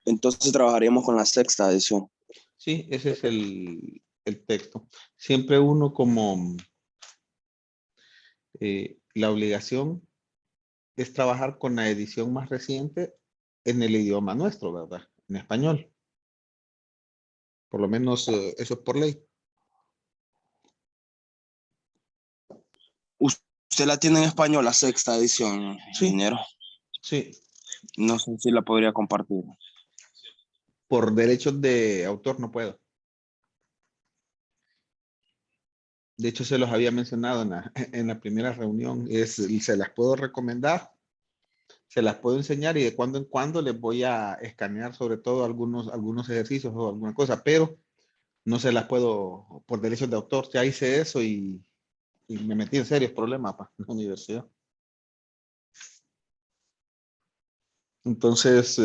Entonces trabajaríamos con la sexta edición. Sí, ese es el texto. Siempre uno como la obligación es trabajar con la edición más reciente en el idioma nuestro, ¿verdad? En español. Por lo menos eso es por ley. Usted la tiene en español, la sexta edición, Sí, ingeniero. sí. No sé si la podría compartir. Por derechos de autor no puedo. De hecho, se los había mencionado en la primera reunión. Se las puedo recomendar, se las puedo enseñar y de cuando en cuando les voy a escanear sobre todo algunos ejercicios o alguna cosa, pero no se las puedo por derechos de autor. Ya hice eso y me metí en serios problemas en la universidad. Entonces,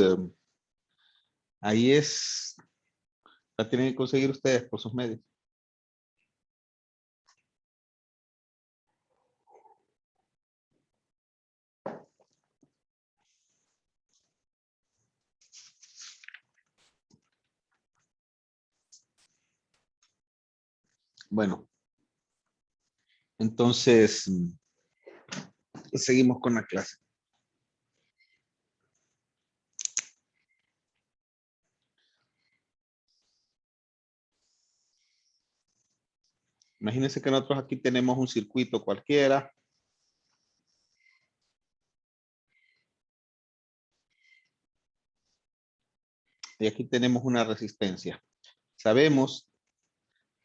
ahí la tienen que conseguir ustedes por sus medios. Bueno, entonces seguimos con la clase. Imagínense que nosotros aquí tenemos un circuito cualquiera. Y aquí tenemos una resistencia. Sabemos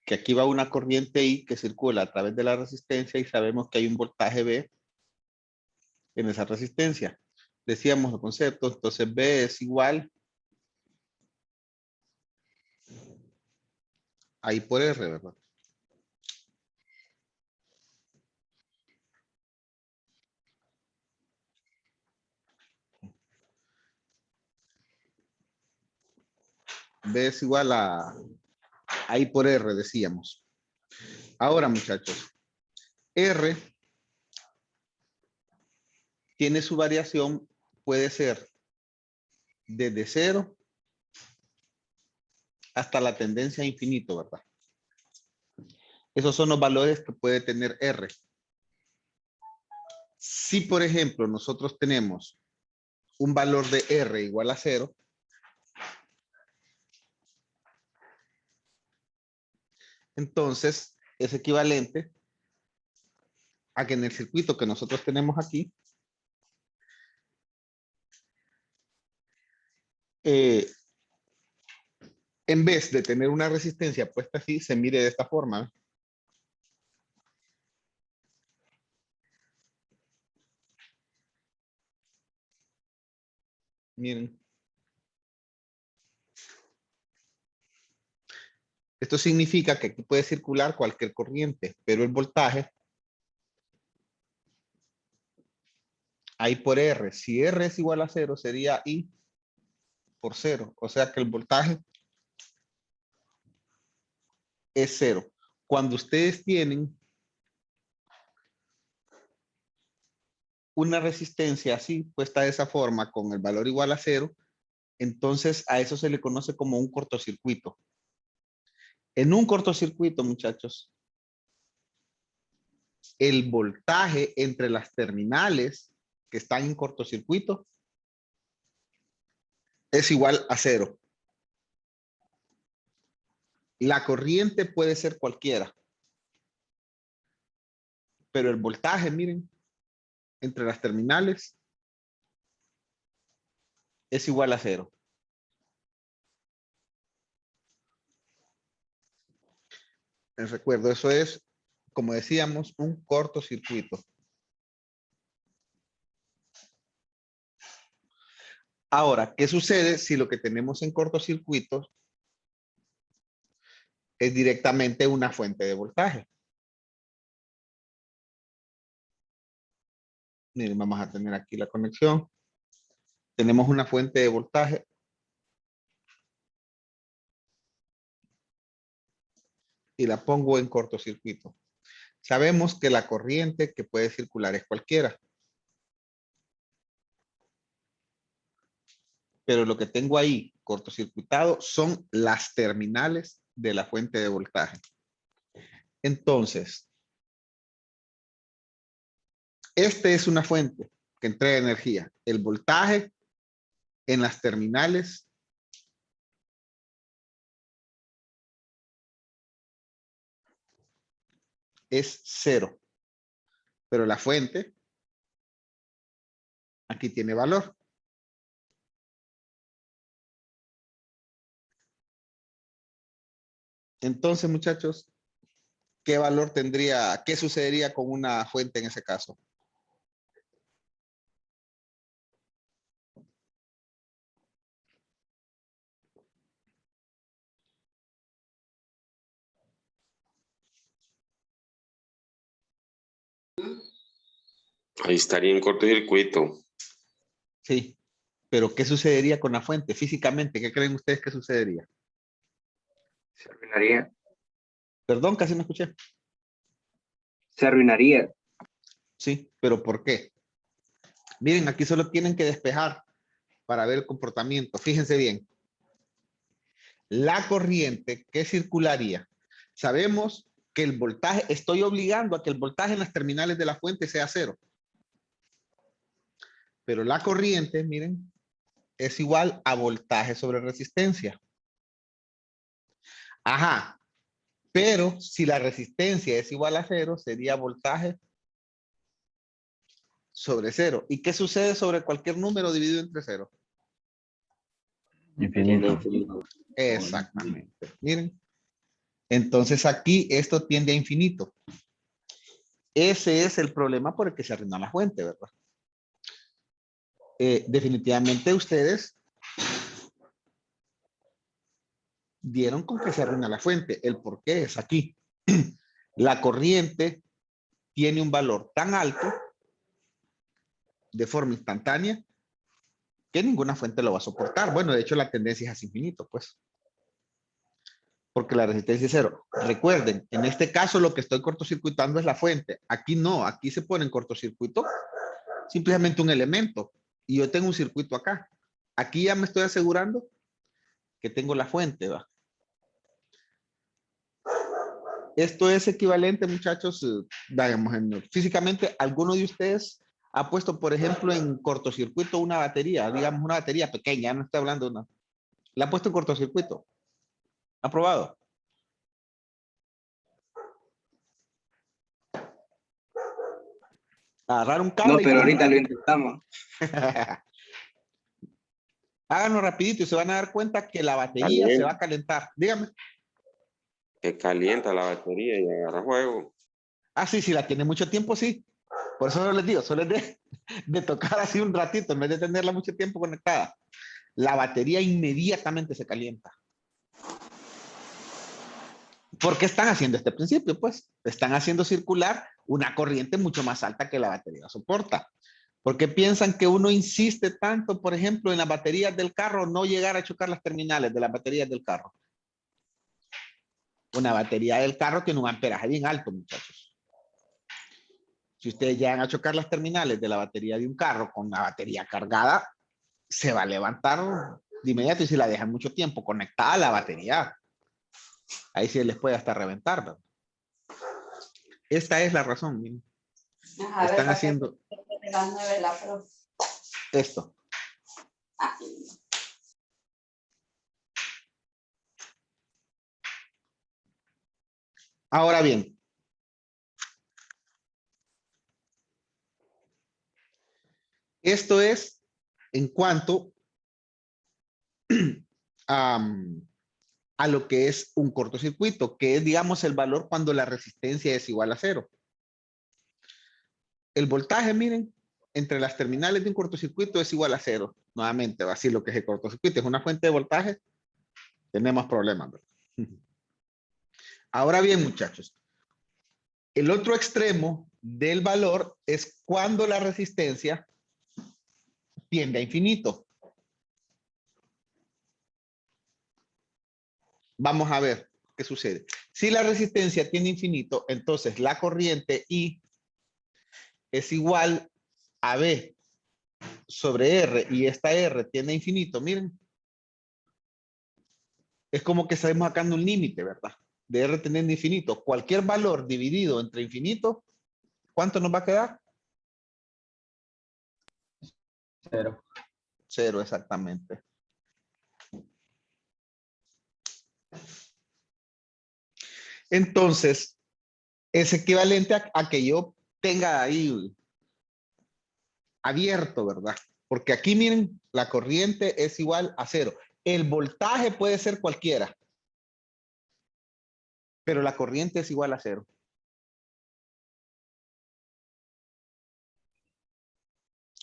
que aquí va una corriente I que circula a través de la resistencia y sabemos que hay un voltaje V en esa resistencia. Decíamos el concepto, entonces V es igual a I por R, ¿verdad? V es igual a I por R, decíamos. Ahora, muchachos, R tiene su variación, puede ser desde 0 hasta la tendencia a infinito, ¿verdad? Esos son los valores que puede tener R. Si, por ejemplo, nosotros tenemos un valor de R igual a 0, entonces es equivalente a que en el circuito que nosotros tenemos aquí, en vez de tener una resistencia puesta así, se mire de esta forma. Miren. Esto significa que aquí puede circular cualquier corriente, pero el voltaje, I por R, si R es igual a 0, sería I por 0. O sea que el voltaje es 0. Cuando ustedes tienen una resistencia así, puesta de esa forma, con el valor igual a 0, entonces a eso se le conoce como un cortocircuito. En un cortocircuito, muchachos, el voltaje entre las terminales que están en cortocircuito es igual a 0. La corriente puede ser cualquiera, pero el voltaje, miren, entre las terminales es igual a 0. Les recuerdo, eso es, como decíamos, un cortocircuito. Ahora, ¿qué sucede si lo que tenemos en cortocircuito es directamente una fuente de voltaje? Miren, vamos a tener aquí la conexión. Tenemos una fuente de voltaje. Y la pongo en cortocircuito. Sabemos que la corriente que puede circular es cualquiera. Pero lo que tengo ahí cortocircuitado son las terminales de la fuente de voltaje. Entonces, esta es una fuente que entrega energía. El voltaje en las terminales es 0. Pero la fuente aquí tiene valor. Entonces, muchachos, ¿qué valor tendría? ¿Qué sucedería con una fuente en ese caso? Ahí estaría en cortocircuito. Sí, pero ¿qué sucedería con la fuente físicamente? ¿Qué creen ustedes que sucedería? Se arruinaría. Perdón, casi no escuché. Se arruinaría. Sí, pero ¿por qué? Miren, aquí solo tienen que despejar para ver el comportamiento. Fíjense bien. La corriente que circularía. Sabemos que el voltaje, estoy obligando a que el voltaje en las terminales de la fuente sea 0. Pero la corriente, miren, es igual a voltaje sobre resistencia. Ajá. Pero si la resistencia es igual a 0, sería voltaje sobre 0. ¿Y qué sucede sobre cualquier número dividido entre 0? Infinito. Exactamente. Miren. Entonces aquí esto tiende a infinito. Ese es el problema por el que se arruina la fuente, ¿verdad? Definitivamente ustedes dieron con que se arruina la fuente. El por qué es aquí. La corriente tiene un valor tan alto de forma instantánea que ninguna fuente lo va a soportar. Bueno, de hecho la tendencia es hacia infinito, pues. Porque la resistencia es 0. Recuerden, en este caso lo que estoy cortocircuitando es la fuente. Aquí no, aquí se pone en cortocircuito simplemente un elemento. Y yo tengo un circuito acá. Aquí ya me estoy asegurando que tengo la fuente, ¿va? Esto es equivalente, muchachos, digamos, físicamente, ¿alguno de ustedes ha puesto, por ejemplo, en cortocircuito una batería? Digamos, una batería pequeña, no estoy hablando de una. ¿La ha puesto en cortocircuito? ¿Ha probado? Agarrar un No, cable y pero ahorita lo conectar. intentamos. Háganlo rapidito y se van a dar cuenta que la batería se va a calentar. Dígame. Se calienta la batería y agarra juego. Ah, sí, si la tiene mucho tiempo, sí. Por eso no les digo, solo es de tocar así un ratito en vez de tenerla mucho tiempo conectada. La batería inmediatamente se calienta. ¿Por qué están haciendo este principio? Pues están haciendo circular una corriente mucho más alta que la batería soporta. ¿Por qué piensan que uno insiste tanto, por ejemplo, en las baterías del carro, no llegar a chocar las terminales de las baterías del carro? Una batería del carro tiene un amperaje bien alto, muchachos. Si ustedes llegan a chocar las terminales de la batería de un carro con la batería cargada, se va a levantar de inmediato y si la dejan mucho tiempo conectada a la batería, ahí sí les puede hasta reventar, ¿verdad? Esta es la razón. Miren. Están haciendo esto. Ahora bien, esto es en cuanto a lo que es un cortocircuito, que es, digamos, el valor cuando la resistencia es igual a 0. El voltaje, miren, entre las terminales de un cortocircuito es igual a 0. Nuevamente, así lo que es el cortocircuito es una fuente de voltaje, tenemos problemas, ¿verdad? Ahora bien, muchachos, el otro extremo del valor es cuando la resistencia tiende a infinito. Vamos a ver qué sucede. Si la resistencia tiende a infinito, entonces la corriente I es igual a B sobre R y esta R tiende a infinito. Miren, es como que estamos sacando un límite, ¿verdad? De R teniendo infinito. Cualquier valor dividido entre infinito, ¿cuánto nos va a quedar? 0. 0, exactamente. Entonces, es equivalente a que yo tenga ahí abierto, ¿verdad? Porque aquí miren, la corriente es igual a 0. El voltaje puede ser cualquiera, pero la corriente es igual a 0.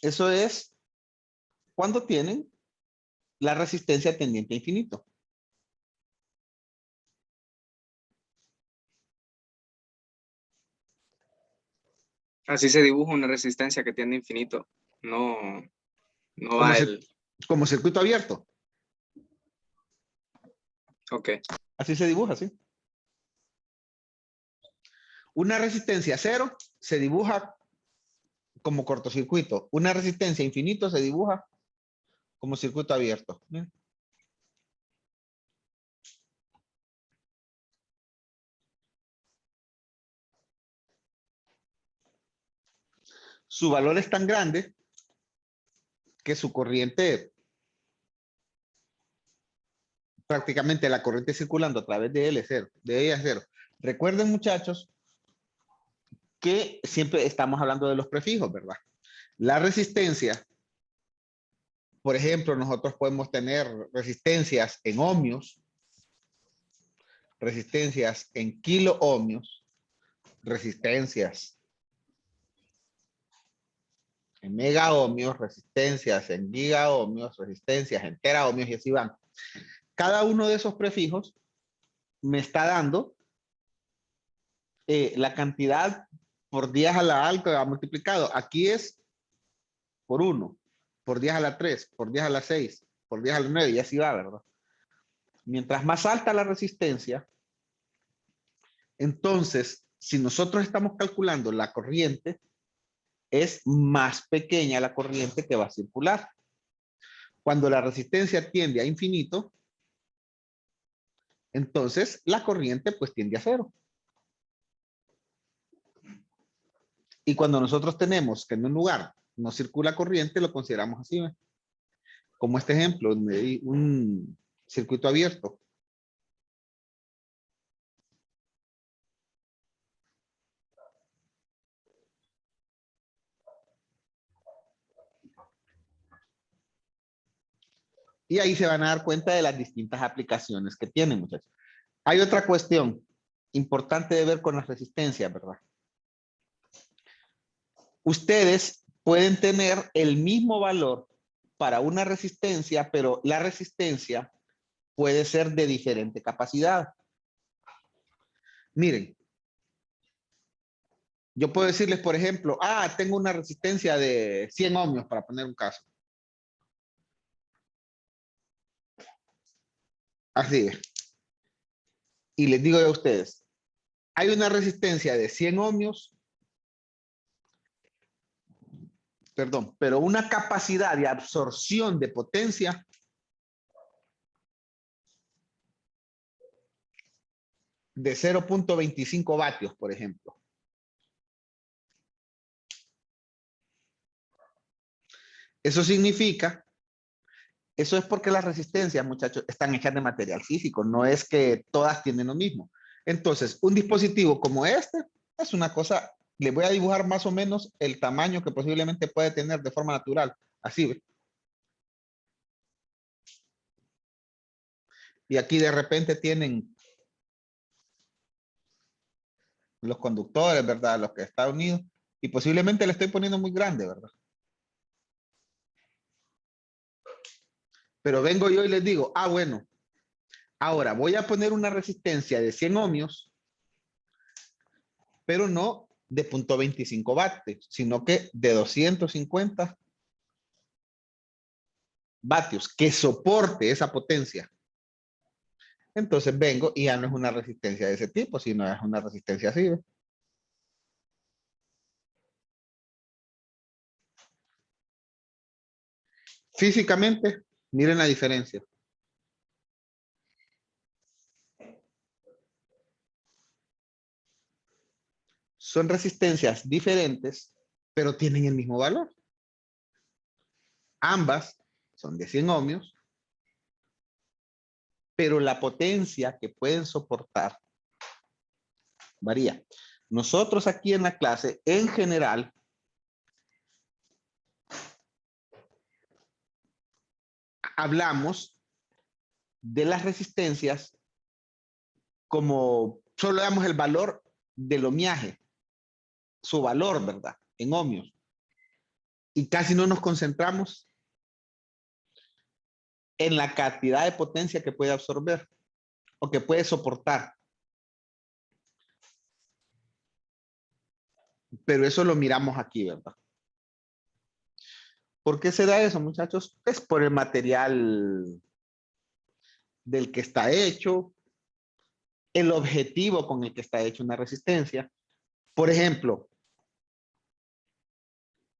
Eso es cuando tienen la resistencia tendiente a infinito. Así se dibuja una resistencia que tiende a infinito. No, no Como, va el... como circuito abierto. Ok. Así se dibuja, ¿sí? Una resistencia 0 se dibuja como cortocircuito. Una resistencia infinito se dibuja como circuito abierto. Su valor es tan grande que su corriente, prácticamente la corriente circulando a través de él es 0, de ella es 0. Recuerden, muchachos, que siempre estamos hablando de los prefijos, ¿verdad? La resistencia, por ejemplo, nosotros podemos tener resistencias en ohmios, resistencias en kilo ohmios, resistencias en mega ohmios, resistencias en giga ohmios, resistencias en tera ohmios y así van. Cada uno de esos prefijos me está dando la cantidad por 10 a la alta multiplicado. Aquí es por 1, por 10 a la 3, por 10 a la 6, por 10 a la 9 y así va, ¿verdad? Mientras más alta la resistencia, entonces, si nosotros estamos calculando la corriente, es más pequeña la corriente que va a circular. Cuando la resistencia tiende a infinito, entonces la corriente pues tiende a 0. Y cuando nosotros tenemos que en un lugar no circula corriente, lo consideramos así, ¿ve? Como este ejemplo, donde hay un circuito abierto. Y ahí se van a dar cuenta de las distintas aplicaciones que tienen, muchachos. Hay otra cuestión importante de ver con las resistencias, ¿verdad? Ustedes pueden tener el mismo valor para una resistencia, pero la resistencia puede ser de diferente capacidad. Miren, yo puedo decirles, por ejemplo, tengo una resistencia de 100 ohmios, para poner un caso. Así es. Y les digo a ustedes, hay una resistencia de 100 ohmios, perdón, pero una capacidad de absorción de potencia de 0.25 vatios, por ejemplo. Eso significa, eso es porque las resistencias, muchachos, están hechas de material físico, no es que todas tienen lo mismo. Entonces, un dispositivo como este es una cosa, le voy a dibujar más o menos el tamaño que posiblemente puede tener de forma natural. Así, ¿ve? Y aquí de repente tienen los conductores, ¿verdad? Los que están unidos. Y posiblemente le estoy poniendo muy grande, ¿verdad? Pero vengo yo y les digo, bueno, ahora voy a poner una resistencia de 100 ohmios, pero no de 0.25 vatios, sino que de 250 vatios, que soporte esa potencia. Entonces vengo y ya no es una resistencia de ese tipo, sino es una resistencia así, ¿ve? Físicamente, miren la diferencia. son resistencias diferentes, pero tienen el mismo valor. Ambas son de 100 ohmios, pero la potencia que pueden soportar varía. Nosotros aquí en la clase, en general, hablamos de las resistencias como solo damos el valor del ohmiaje, su valor, ¿verdad? En ohmios. Y casi no nos concentramos en la cantidad de potencia que puede absorber o que puede soportar. Pero eso lo miramos aquí, ¿verdad? ¿Por qué se da eso, muchachos? Es por el material del que está hecho, el objetivo con el que está hecho una resistencia. Por ejemplo,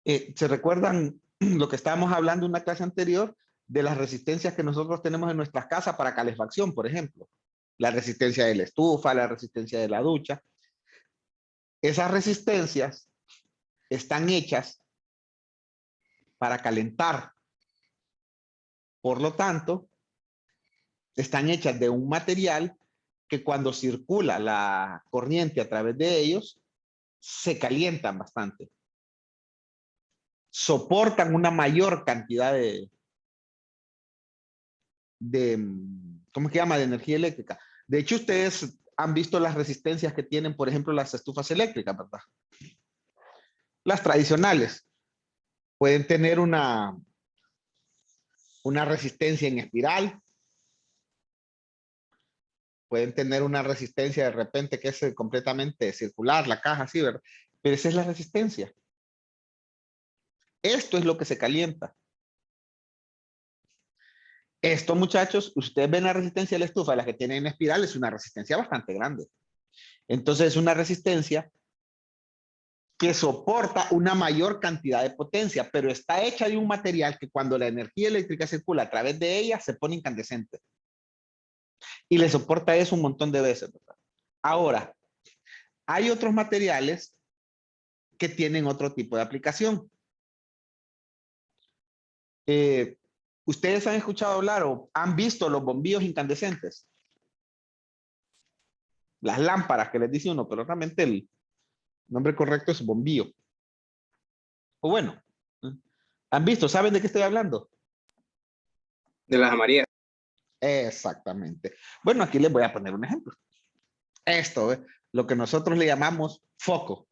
¿se recuerdan lo que estábamos hablando en una clase anterior de las resistencias que nosotros tenemos en nuestras casas para calefacción, por ejemplo? La resistencia de la estufa, la resistencia de la ducha. Esas resistencias están hechas para calentar. Por lo tanto, están hechas de un material que cuando circula la corriente a través de ellos, se calientan bastante. Soportan una mayor cantidad ¿cómo se llama? De energía eléctrica. De hecho, ustedes han visto las resistencias que tienen, por ejemplo, las estufas eléctricas, ¿verdad? Las tradicionales pueden tener una resistencia en espiral, pueden tener una resistencia de repente que es completamente circular, la caja así, ¿verdad? Pero esa es la resistencia. Esto es lo que se calienta. Esto, muchachos, ustedes ven la resistencia de la estufa, la que tiene en espiral, es una resistencia bastante grande. Entonces, es una resistencia que soporta una mayor cantidad de potencia, pero está hecha de un material que cuando la energía eléctrica circula a través de ella, se pone incandescente. Y le soporta eso un montón de veces, ¿verdad? Ahora, hay otros materiales que tienen otro tipo de aplicación. ¿Ustedes han escuchado hablar o han visto los bombillos incandescentes? Las lámparas que les dice uno, pero realmente el nombre correcto es bombillo. O bueno, ¿han visto? ¿Saben de qué estoy hablando? De las amarillas. Exactamente. Bueno, aquí les voy a poner un ejemplo. Esto es lo que nosotros le llamamos foco.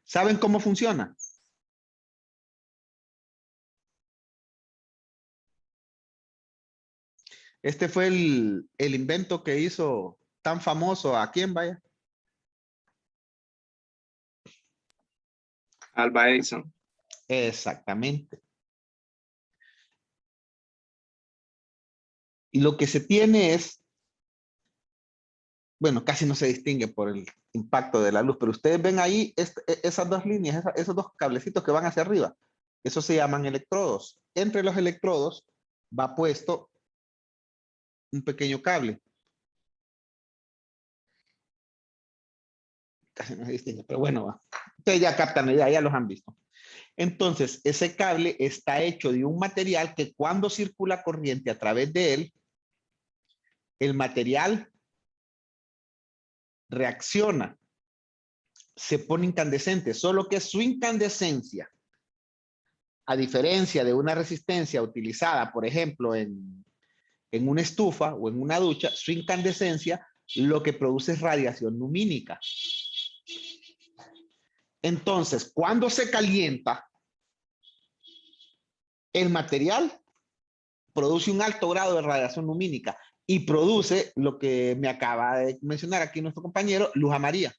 ¿Saben cómo funciona? Este fue el invento que hizo tan famoso a quién, vaya. Alba Edison. Exactamente. Y lo que se tiene es, bueno, casi no se distingue por el impacto de la luz, pero ustedes ven ahí esas dos líneas, esos dos cablecitos que van hacia arriba. Eso se llaman electrodos. Entre los electrodos va puesto un pequeño cable. Casi no se distingue, pero bueno, va. Ustedes ya captan la idea, ya los han visto. Entonces, ese cable está hecho de un material que cuando circula corriente a través de él, el material reacciona, se pone incandescente, solo que su incandescencia, a diferencia de una resistencia utilizada, por ejemplo, en una estufa o en una ducha, su incandescencia lo que produce es radiación lumínica. Entonces, cuando se calienta, el material produce un alto grado de radiación lumínica y produce lo que me acaba de mencionar aquí nuestro compañero, luz amarilla.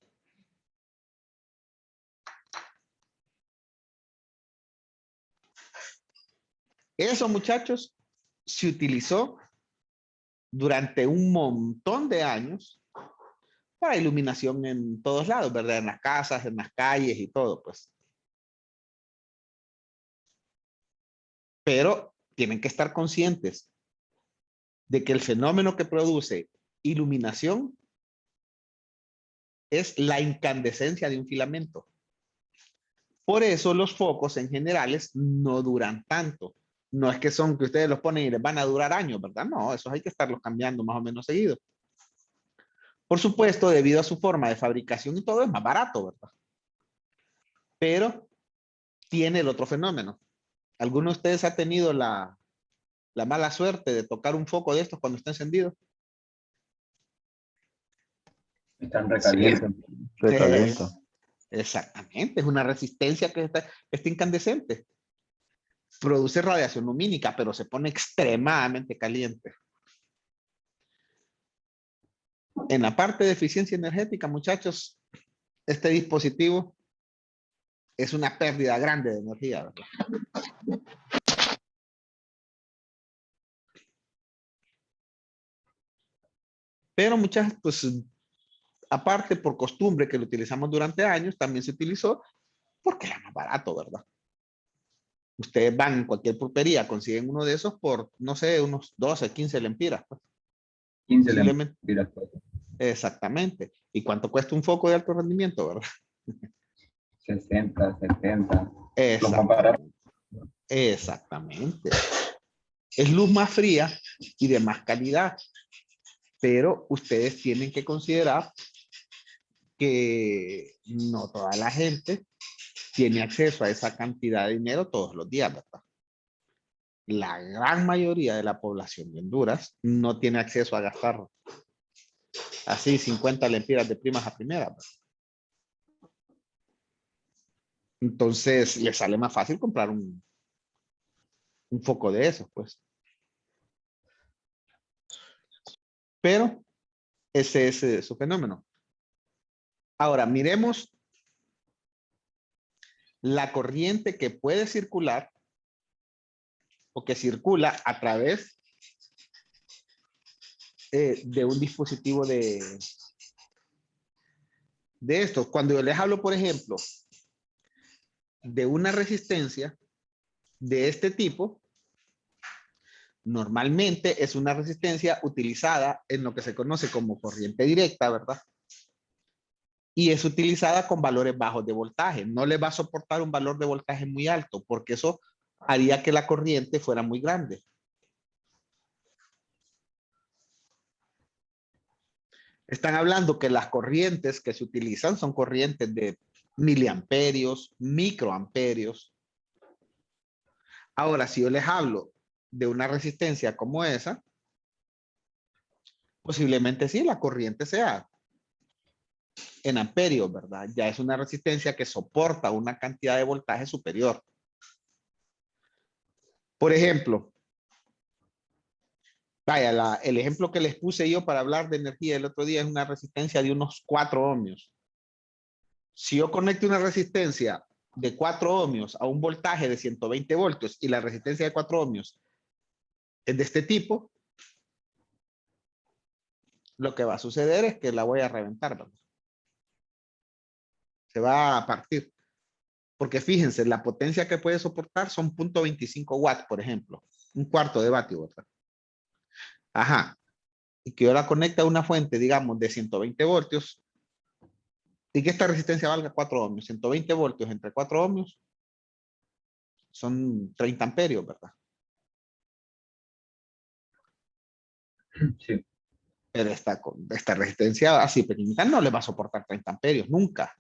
Eso, muchachos, se utilizó durante un montón de años para iluminación en todos lados, ¿verdad? En las casas, en las calles y todo, pues. Pero tienen que estar conscientes de que el fenómeno que produce iluminación es la incandescencia de un filamento. Por eso los focos en generales no duran tanto. No es que son que ustedes los ponen y les van a durar años, ¿verdad? No, esos hay que estarlos cambiando más o menos seguido. Por supuesto, debido a su forma de fabricación y todo, es más barato, ¿verdad? Pero tiene el otro fenómeno. ¿Alguno de ustedes ha tenido la mala suerte de tocar un foco de estos cuando está encendido? Están recalientes. Recalienta. Exactamente, es una resistencia que está incandescente. Produce radiación lumínica, pero se pone extremadamente caliente. En la parte de eficiencia energética, muchachos, este dispositivo es una pérdida grande de energía, ¿verdad? Pero muchas, pues, aparte por costumbre que lo utilizamos durante años, también se utilizó porque era más barato, ¿verdad? Ustedes van en cualquier pulpería, consiguen uno de esos por, no sé, unos 12, 15 lempiras. Pues. 15 Posiblemente. lempiras. Exactamente. ¿Y cuánto cuesta un foco de alto rendimiento, verdad? 60, 70. Los más baratos. Exactamente. Exactamente. Es luz más fría y de más calidad. Pero ustedes tienen que considerar que no toda la gente tiene acceso a esa cantidad de dinero todos los días, ¿verdad? La gran mayoría de la población de Honduras no tiene acceso a gastar así 50 lempiras de primas a primera, ¿verdad? Entonces, les sale más fácil comprar un foco de esos, pues. Pero ese es su fenómeno. Ahora, miremos la corriente que puede circular o que circula a través de un dispositivo de estos. Cuando yo les hablo, por ejemplo, de una resistencia de este tipo, normalmente es una resistencia utilizada en lo que se conoce como corriente directa, ¿verdad? Y es utilizada con valores bajos de voltaje. No le va a soportar un valor de voltaje muy alto porque eso haría que la corriente fuera muy grande. Están hablando que las corrientes que se utilizan son corrientes de miliamperios, microamperios. Ahora, si yo les hablo de una resistencia como esa, posiblemente sí, la corriente sea en amperios, ¿verdad? Ya es una resistencia que soporta una cantidad de voltaje superior. Por ejemplo, vaya, el ejemplo que les puse yo para hablar de energía el otro día es una resistencia de unos 4 ohmios. Si yo conecto una resistencia de 4 ohmios a un voltaje de 120 voltios y la resistencia de 4 ohmios es de este tipo, lo que va a suceder es que la voy a reventar, ¿verdad? Se va a partir. Porque fíjense, la potencia que puede soportar son 0.25 watts, por ejemplo. Un cuarto de vatio, ¿verdad? Ajá. Y que yo la conecte a una fuente, digamos, de 120 voltios y que esta resistencia valga 4 ohmios. 120 voltios entre 4 ohmios son 30 amperios, ¿verdad? Sí. Pero esta resistencia así pequeñita no le va a soportar 30 amperios, nunca.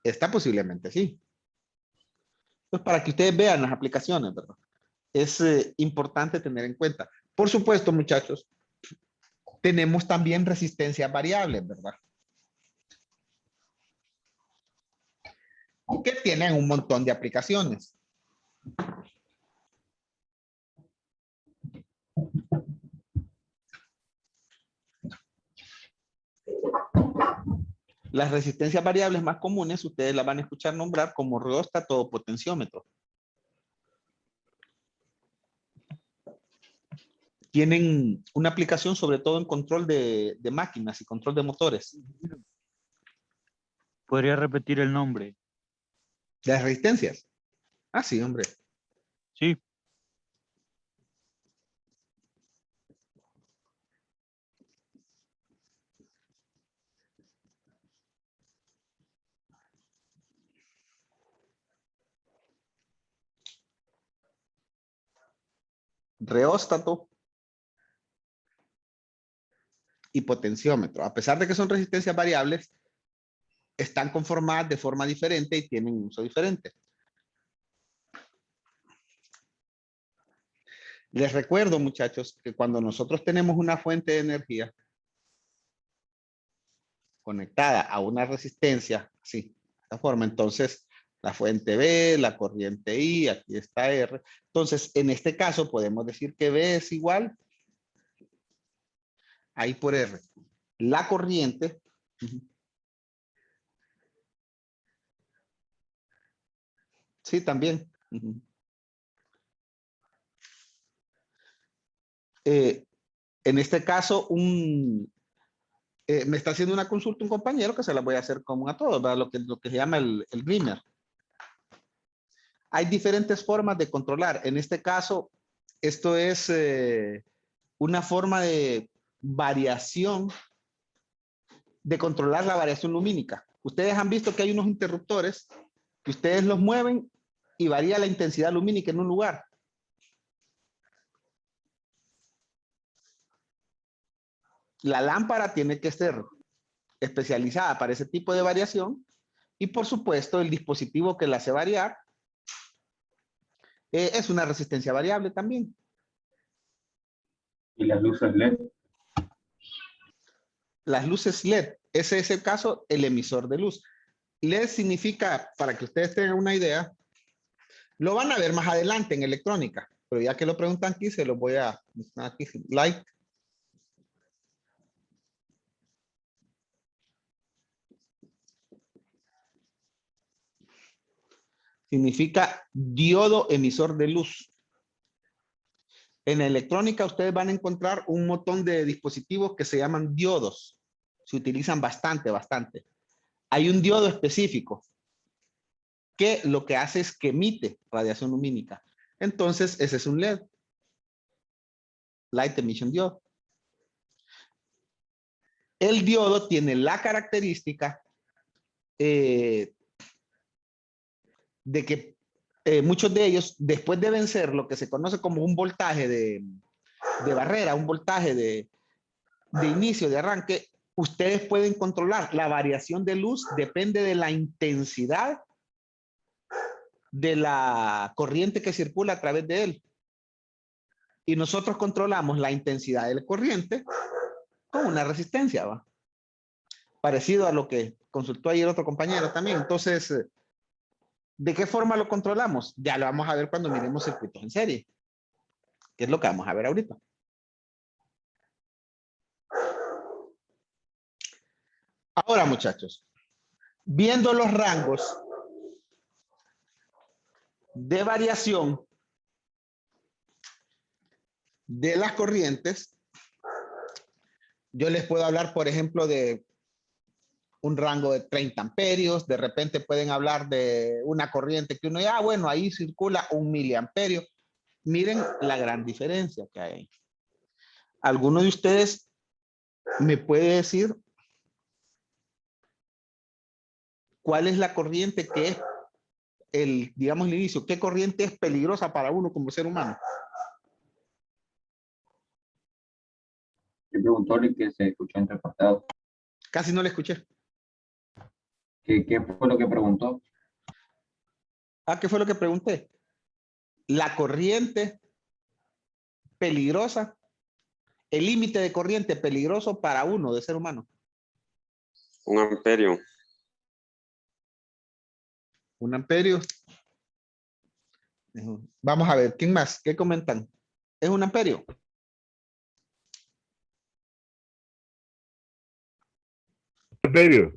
Esta posiblemente sí. Pues para que ustedes vean las aplicaciones, ¿verdad? Es importante tener en cuenta. Por supuesto, muchachos, tenemos también resistencias variables, ¿verdad? Que tienen un montón de aplicaciones. Las resistencias variables más comunes, ustedes las van a escuchar nombrar como reóstato o potenciómetro. Tienen una aplicación sobre todo en control de máquinas y control de motores. ¿Podría repetir el nombre? ¿De las resistencias? Ah, sí, hombre. Sí. reóstato y potenciómetro. A pesar de que son resistencias variables, están conformadas de forma diferente y tienen un uso diferente. Les recuerdo, muchachos, que cuando nosotros tenemos una fuente de energía conectada a una resistencia, así, de esta forma, entonces la fuente B, la corriente I, aquí está R. Entonces, en este caso podemos decir que B es igual a I por R. La corriente sí, también. En este caso, me está haciendo una consulta un compañero que se la voy a hacer común a todos, ¿verdad? Lo que se llama el RIMER. Hay diferentes formas de controlar. En este caso, esto es una forma de variación, de controlar la variación lumínica. Ustedes han visto que hay unos interruptores que ustedes los mueven y varía la intensidad lumínica en un lugar. La lámpara tiene que ser especializada para ese tipo de variación y por supuesto el dispositivo que la hace variar es una resistencia variable también. ¿Y las luces LED? Las luces LED, ese es el caso, el emisor de luz. LED significa, para que ustedes tengan una idea, lo van a ver más adelante en electrónica, pero ya que lo preguntan aquí, se los voy a aquí, light. Significa diodo emisor de luz. En electrónica ustedes van a encontrar un montón de dispositivos que se llaman diodos. Se utilizan bastante. Hay un diodo específico que lo que hace es que emite radiación lumínica. Entonces, ese es un LED. Light Emission Diode. El diodo tiene la característica de que muchos de ellos, después de vencer lo que se conoce como un voltaje de barrera, un voltaje de inicio, de arranque, ustedes pueden controlar la variación de luz, depende de la intensidad de la corriente que circula a través de él. Y nosotros controlamos la intensidad de la corriente con una resistencia, ¿va? Parecido a lo que consultó ayer otro compañero también. Entonces, ¿de qué forma lo controlamos? Ya lo vamos a ver cuando miremos circuitos en serie, que es lo que vamos a ver ahorita. Ahora, muchachos, viendo los rangos de variación de las corrientes, yo les puedo hablar, por ejemplo, de un rango de 30 amperios, de repente pueden hablar de una corriente que uno ya, bueno, ahí circula 1 miliamperio. Miren la gran diferencia que hay. ¿Alguno de ustedes me puede decir cuál es la corriente que es digamos, el inicio? ¿Qué corriente es peligrosa para uno como ser humano? Yo preguntó que se escuchó entrecortado. Casi no le escuché. ¿Qué fue lo que preguntó? ¿Qué fue lo que pregunté? La corriente peligrosa, el límite de corriente peligroso para uno de ser humano. 1 amperio. 1 amperio. Vamos a ver, ¿quién más? ¿Qué comentan? ¿Es 1 amperio? Amperio.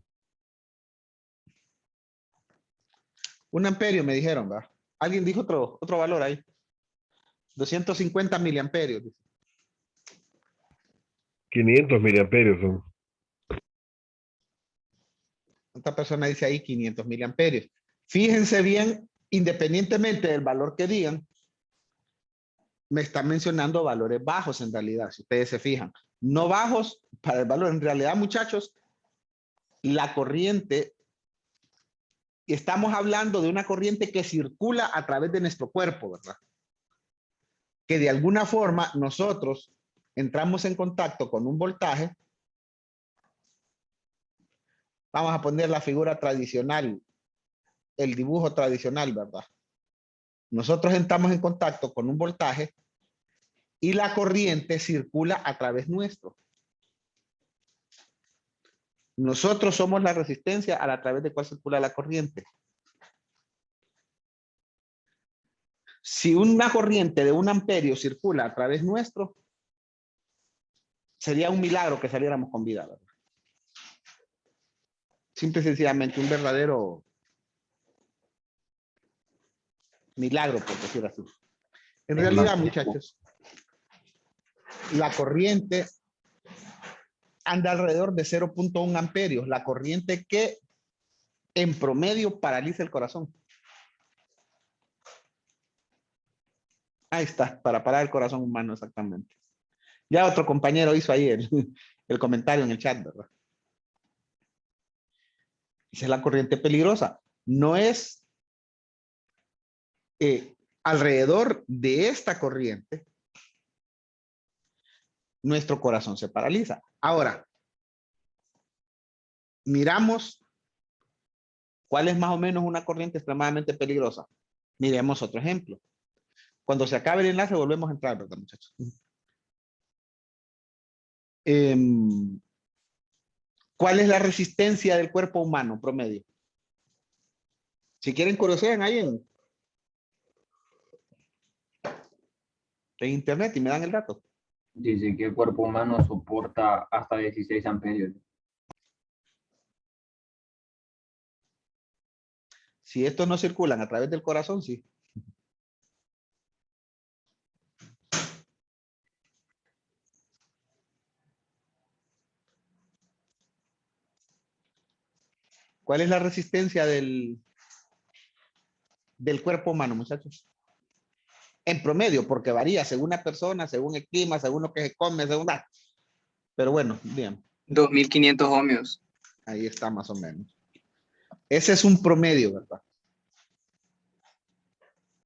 1 amperio me dijeron, ¿va? Alguien dijo otro valor ahí. 250 miliamperios. 500 miliamperios son. Esta persona dice ahí 500 miliamperios. Fíjense bien, independientemente del valor que digan, me están mencionando valores bajos en realidad, si ustedes se fijan. No bajos para el valor. En realidad, muchachos, la corriente, estamos hablando de una corriente que circula a través de nuestro cuerpo, ¿verdad? que de alguna forma nosotros entramos en contacto con un voltaje. Vamos a poner la figura tradicional, el dibujo tradicional, ¿verdad? Nosotros entramos en contacto con un voltaje y la corriente circula a través nuestro. Nosotros somos la resistencia a través de cual circula la corriente. Si una corriente de 1 amperio circula a través nuestro, sería un milagro que saliéramos con vida, ¿verdad? Simple y sencillamente un verdadero milagro, por decir así. En realidad, muchachos, la corriente anda alrededor de 0.1 amperios, la corriente que en promedio paraliza el corazón. Ahí está, para parar el corazón humano exactamente. Ya otro compañero hizo ahí el comentario en el chat, ¿verdad? Esa es la corriente peligrosa. No es alrededor de esta corriente, nuestro corazón se paraliza. Ahora, miramos cuál es más o menos una corriente extremadamente peligrosa. Miremos otro ejemplo. Cuando se acabe el enlace volvemos a entrar, ¿verdad, muchachos? ¿Cuál es la resistencia del cuerpo humano promedio? Si quieren curiosean ahí en internet y me dan el dato. Dice que el cuerpo humano soporta hasta 16 amperios. Si estos no circulan a través del corazón, sí. ¿Cuál es la resistencia del cuerpo humano, muchachos? En promedio, porque varía según la persona, según el clima, según lo que se come, según... Pero bueno, bien. 2500 ohmios. Ahí está más o menos. Ese es un promedio, ¿verdad?